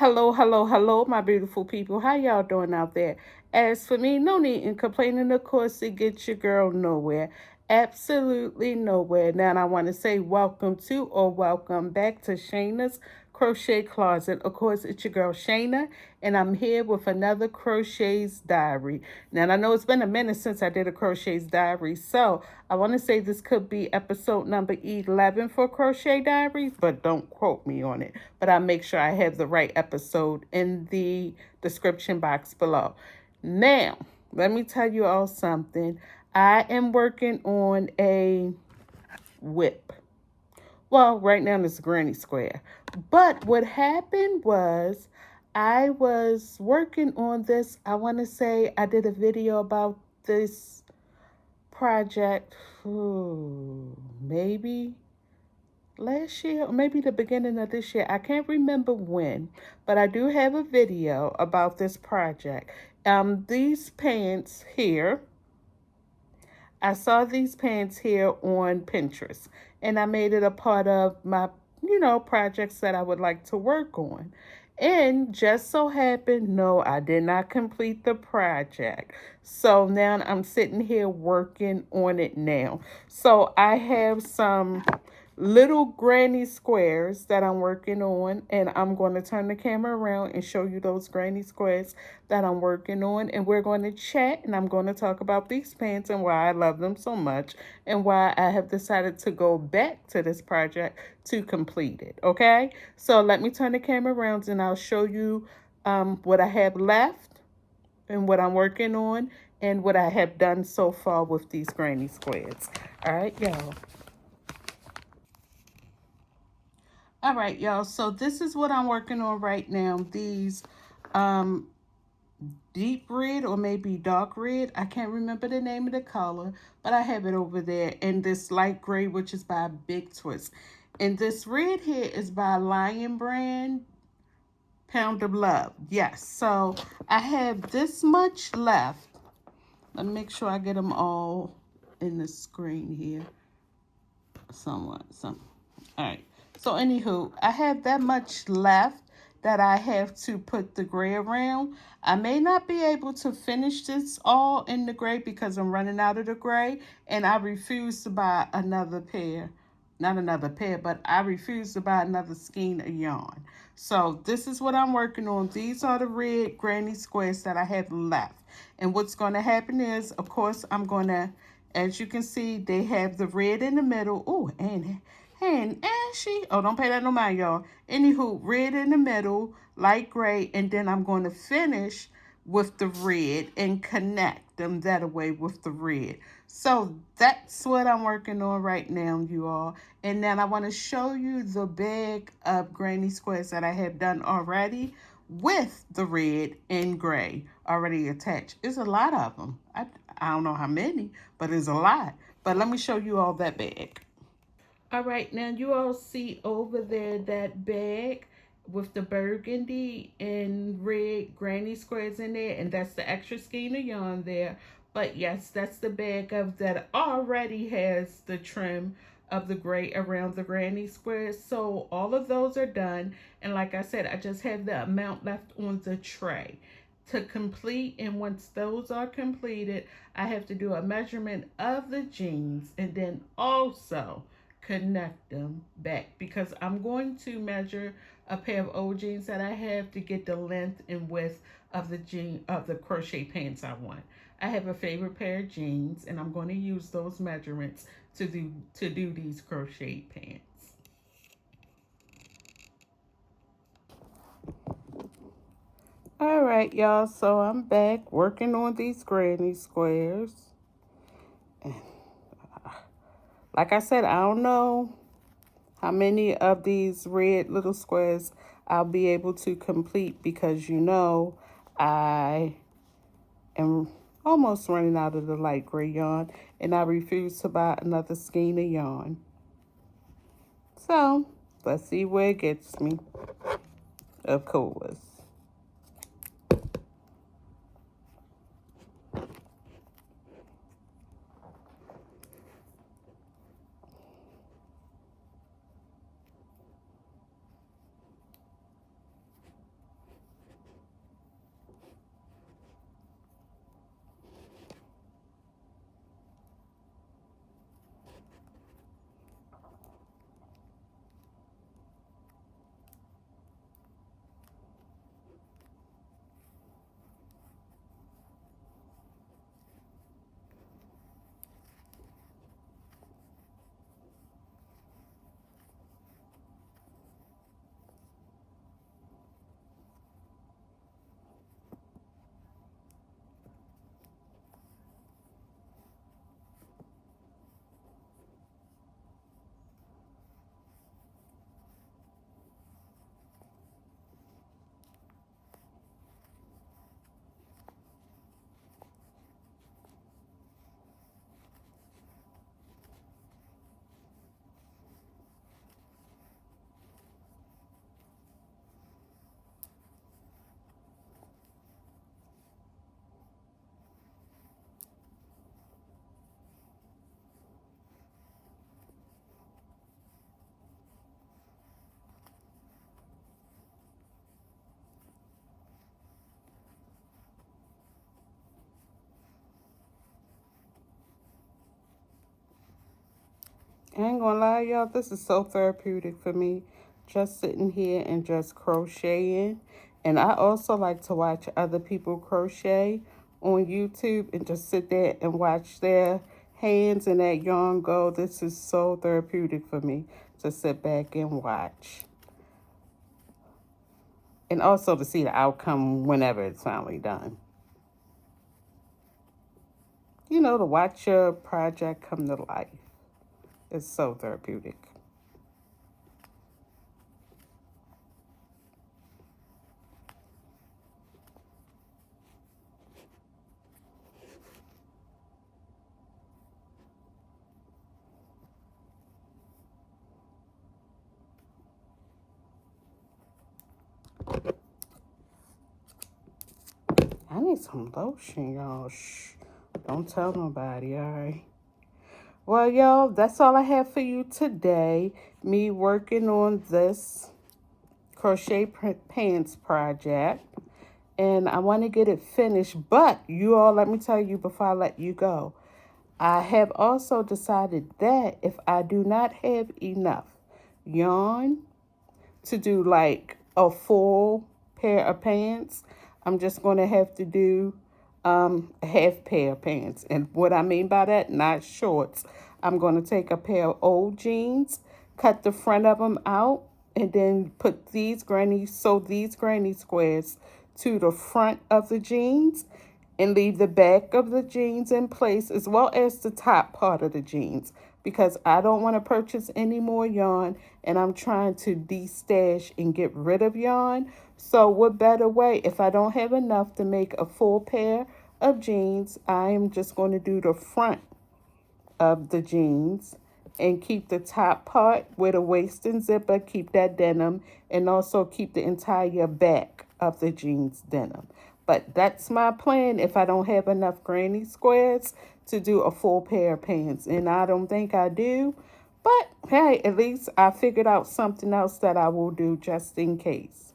Hello, hello, hello, my beautiful people. How y'all doing out there? As for me, no need in complaining, of course, it gets your girl nowhere. Absolutely nowhere. Now, I want to say welcome to or welcome back to Shana's Crochet Closet. Of course, it's your girl Shana, and I'm here with another Crochet's Diary. Now, I know it's been a minute since I did a Crochet's Diary, so I want to say this could be episode number 11 for Crochet Diaries, but don't quote me on it. But I'll make sure I have the right episode in the description box below. Now, let me tell you all something. I am working on a WIP. Well, right now it's a granny square. But what happened was I was working on this. I want to say I did a video about this project, maybe last year or maybe the beginning of this year. I can't remember when, but I do have a video about this project. These pants here, I saw these pants here on Pinterest, and I made it a part of my, projects that I would like to work on. And just so happened, no, I did not complete the project. So now I'm sitting here working on it now. So I have some little granny squares that I'm working on, and I'm going to turn the camera around and show you those granny squares that I'm working on, and we're going to chat, and I'm going to talk about these pants and why I love them so much and why I have decided to go back to this project to complete it. Okay, so let me turn the camera around and I'll show you what I have left and what I'm working on and what I have done so far with these granny squares. All right, y'all. All right, y'all. So this is what I'm working on right now. These um, deep red or maybe dark red. I can't remember the name of the color, but I have it over there. And this light gray, which is by Big Twist. And this red here is by Lion Brand, Pound of Love. Yes. So I have this much left. Let me make sure I get them all in the screen here. Somewhat. All right. So anywho, I have that much left that I have to put the gray around. I may not be able to finish this all in the gray because I'm running out of the gray, and I refuse to buy another pair. Not another pair, but I refuse to buy another skein of yarn. So this is what I'm working on. These are the red granny squares that I have left. And what's going to happen is, of course, I'm going to, as you can see, they have the red in the middle. Oh, and ashy. Oh, don't pay that no mind, y'all. Anywho, red in the middle, light gray, and then I'm going to finish with the red and connect them that way with the red. So that's what I'm working on right now, you all. And then I want to show you the bag of granny squares that I have done already with the red and gray already attached. It's a lot of them. I don't know how many, but it's a lot. But let me show you all that bag. All right, now you all see over there that bag with the burgundy and red granny squares in there, and that's the extra skein of yarn there. But yes, that's the bag of that already has the trim of the gray around the granny squares. So all of those are done, and like I said, I just have the amount left on the tray to complete. And once those are completed, I have to do a measurement of the jeans and then also connect them back because I'm going to measure a pair of old jeans that I have to get the length and width of the crochet pants I want. I have a favorite pair of jeans, and I'm going to use those measurements to do these crochet pants. All right, y'all. So I'm back working on these granny squares. And like I said, I don't know how many of these red little squares I'll be able to complete because I am almost running out of the light gray yarn, and I refuse to buy another skein of yarn. So let's see where it gets me, of course. I ain't gonna lie, y'all, this is so therapeutic for me. Just sitting here and just crocheting. And I also like to watch other people crochet on YouTube and just sit there and watch their hands and that yarn go. This is so therapeutic for me to sit back and watch. And also to see the outcome whenever it's finally done. You know, to watch your project come to life. It's so therapeutic. I need some lotion, y'all. Shh. Don't tell nobody, all right? Well, y'all, that's all I have for you today. Me working on this crochet pants project. And I want to get it finished. But you all, let me tell you before I let you go. I have also decided that if I do not have enough yarn to do like a full pair of pants, I'm just going to have to do a half pair of pants. And what I mean by that, not shorts. I'm going to take a pair of old jeans, cut the front of them out, and then sew these granny squares to the front of the jeans and leave the back of the jeans in place as well as the top part of the jeans because I don't want to purchase any more yarn and I'm trying to de-stash and get rid of yarn. So what better way, if I don't have enough to make a full pair of jeans, I am just going to do the front of the jeans and keep the top part with a waist and zipper, keep that denim, and also keep the entire back of the jeans denim. But that's my plan if I don't have enough granny squares to do a full pair of pants. And I don't think I do. But hey, at least I figured out something else that I will do just in case.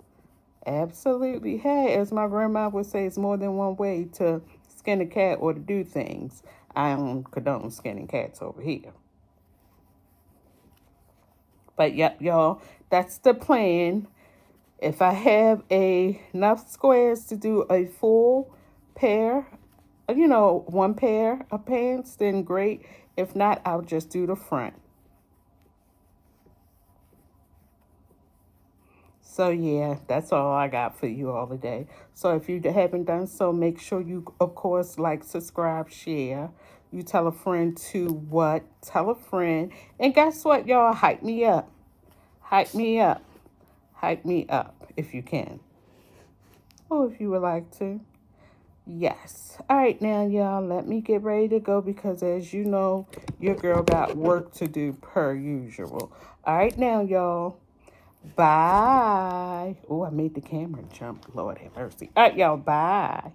Absolutely. Hey, as my grandma would say, it's more than one way to skin a cat or to do things. I don't condone skinning cats over here. But yep, y'all, that's the plan. If I have enough squares to do a full pair, one pair of pants, then great. If not, I'll just do the front. So yeah, that's all I got for you all today. So if you haven't done so, make sure you, of course, like, subscribe, share. You tell a friend to what? Tell a friend. And guess what, y'all? Hype me up. Hype me up. Hype me up if you can. Or if you would like to. Yes. All right, now, y'all, let me get ready to go because, as you know, your girl got work to do per usual. All right, now, y'all. Bye. Oh, I made the camera jump. Lord have mercy. All right, y'all. Bye.